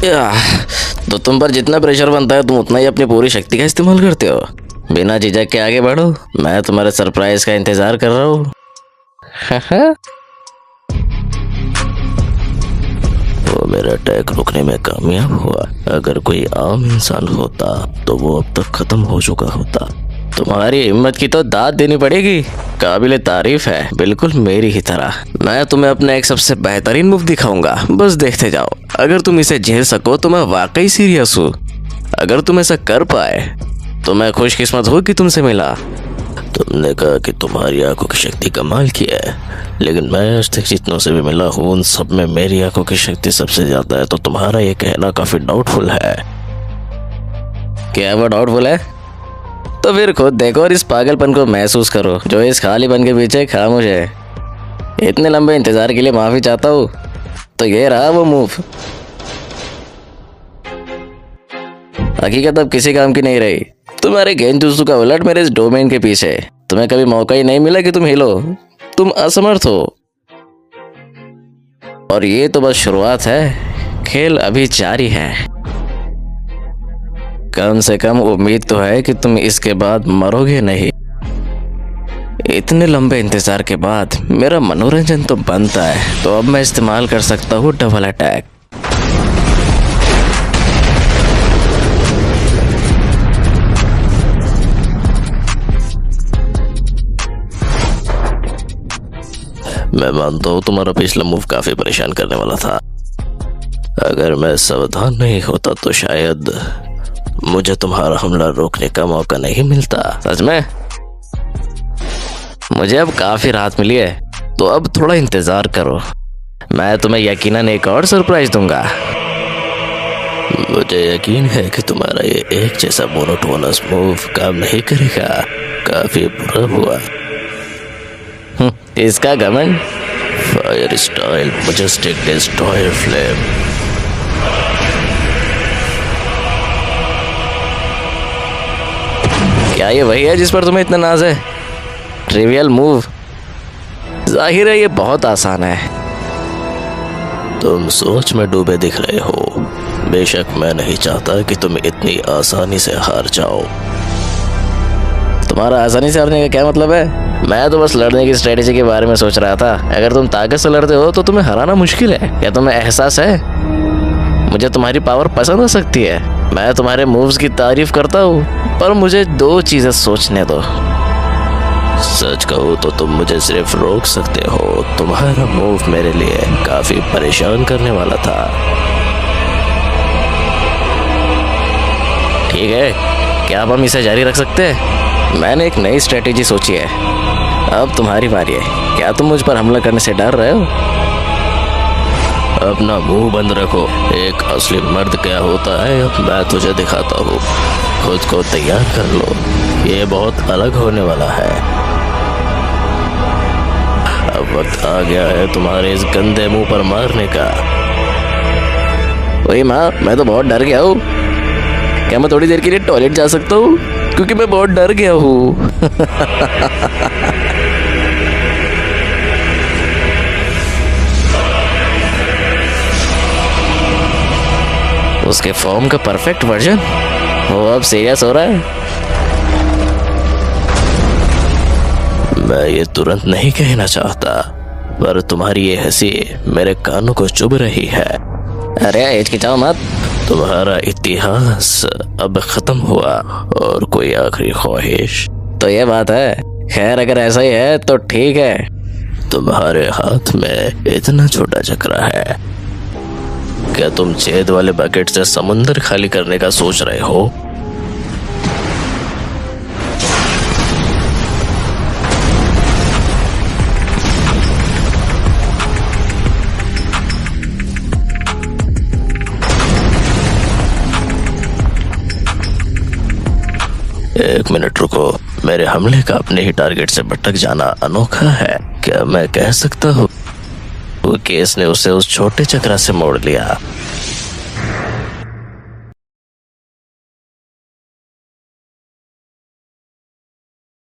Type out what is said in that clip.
तो तुम पर जितना प्रेशर बनता है तुम उतना ही अपनी पूरी शक्ति का इस्तेमाल करते हो। बिना झिझक के आगे बढ़ो, मैं तुम्हारे सरप्राइज का इंतजार कर रहा हूँ। वो मेरा अटैक रुकने में कामयाब हुआ। अगर कोई आम इंसान होता तो वो अब तक खत्म हो चुका होता। तुम्हारी हिम्मत की तो दाद देनी पड़ेगी, काबिले तारीफ है, बिल्कुल मेरी ही तरह। मैं तुम्हें अपना एक सबसे बेहतरीन मूव दिखाऊंगा, बस देखते जाओ। अगर तुम इसे झेल सको तो मैं वाकई सीरियस हूँ। अगर तुम ऐसा कर पाए तो मैं खुशकिस्मत हूँ कि तुमसे मिला। तुमने कहा कि तुम्हारी आंखों की शक्ति कमाल की है, लेकिन मैं आज तक जितनों से भी मिला हूँ उन सब में मेरी आंखों की शक्ति सबसे ज्यादा है। तो तुम्हारा ये कहना काफी डाउटफुल है। क्या वो डाउटफुल है? तो फिर खुद देखो और इस पागलपन को महसूस करो जो इस खालीपन के पीछे खामोश है। इतने लंबे इंतजार के लिए माफी चाहता हूँ। तो ये रहा वो मूव। हकीकत अब किसी काम की नहीं रही। तुम्हारे गेंजुत्सु का उलट मेरे इस डोमेन के पीछे। तुम्हें कभी मौका ही नहीं मिला कि तुम हिलो। तुम असमर्थ हो। और ये तो बस शुरुआत है, खेल अभी जारी है। कम से कम उम्मीद तो है कि तुम इसके बाद मरोगे नहीं। इतने लंबे इंतजार के बाद मेरा मनोरंजन तो बनता है, तो अब मैं इस्तेमाल कर सकता हूँ डबल अटैक। मैं मानता हूँ तुम्हारा पिछला मूव काफी परेशान करने वाला था। अगर मैं सावधान नहीं होता तो शायद मुझे तुम्हारा हमला रोकने का मौका नहीं मिलता। सच में मुझे अब काफी राहत मिली है, तो अब थोड़ा इंतजार करो। मैं तुम्हें यकीनन एक और सरप्राइज दूंगा। मुझे यकीन है कि तुम्हारा ये एक जैसा मोनोटोनस मूव काम नहीं करेगा। काफी बुरा हुआ। इसका घमंड। Fire style majestic destroyer flame. क्या ये वही है जिस पर तुम्हें इतना नाज है? Trivial move. जाहिर है ये बहुत आसान है। तुम सोच में डूबे दिख रहे हो। बेशक मैं नहीं चाहता कि तुम इतनी आसानी से हार जाओ। तुम्हारा आसानी से हारने का क्या मतलब है? मैं तो बस लड़ने की स्ट्रेटेजी के बारे में सोच रहा था। अगर तुम ताकत से लड़ते हो तो तुम्हें हराना मुश्किल है। क्या तुम्हें एहसास है? मुझे तुम्हारी पावर पसंद आ सकती है। मैं तुम्हारे मूव्स की तारीफ करता हूँ, पर मुझे दो चीजें सोचने दो। सच कहूँ तो तुम मुझे सिर्फ रोक सकते हो। तुम्हारा मूव मेरे लिए काफी परेशान करने वाला था। ठीक है, क्या अब हम इसे जारी रख सकते हैं? मैंने एक नई स्ट्रेटेजी सोची है। अब तुम्हारी बारी है। क्या तुम मुझ पर हमला करने से डर रहे हो? अपना मुंह बंद रखो। एक असली मर्द क्या होता है मैं तुझे दिखाता हूँ। खुद को तैयार कर लो, ये बहुत अलग होने वाला है। अब वक्त आ गया है तुम्हारे इस गंदे मुंह पर मारने का। ओए माँ, मैं तो बहुत डर गया हूँ। क्या मैं थोड़ी देर के लिए टॉयलेट जा सकता हूँ? क्योंकि मैं बहुत डर गया हूँ। उसके फॉर्म का परफेक्ट वर्जन। वो अब सीरियस हो रहा है। मैं ये तुरंत नहीं कहना चाहता, पर तुम्हारी ये हंसी मेरे कानों को चुभ रही है। अरे हिचकिचाओ मत। तुम्हारा इतिहास अब खत्म हुआ और कोई आखिरी ख्वाहिश। तो ये बात है। खैर अगर ऐसा ही है तो ठीक है। तुम्हारे हाथ में इतना छोटा चक्रा है। क्या तुम छेद वाले बकेट से समुंदर खाली करने का सोच रहे हो? एक मिनट रुको। मेरे हमले का अपने ही टारगेट से भटक जाना अनोखा है। क्या मैं कह सकता हूँ कि इसने उसे उस छोटे चक्रा से मोड़ लिया?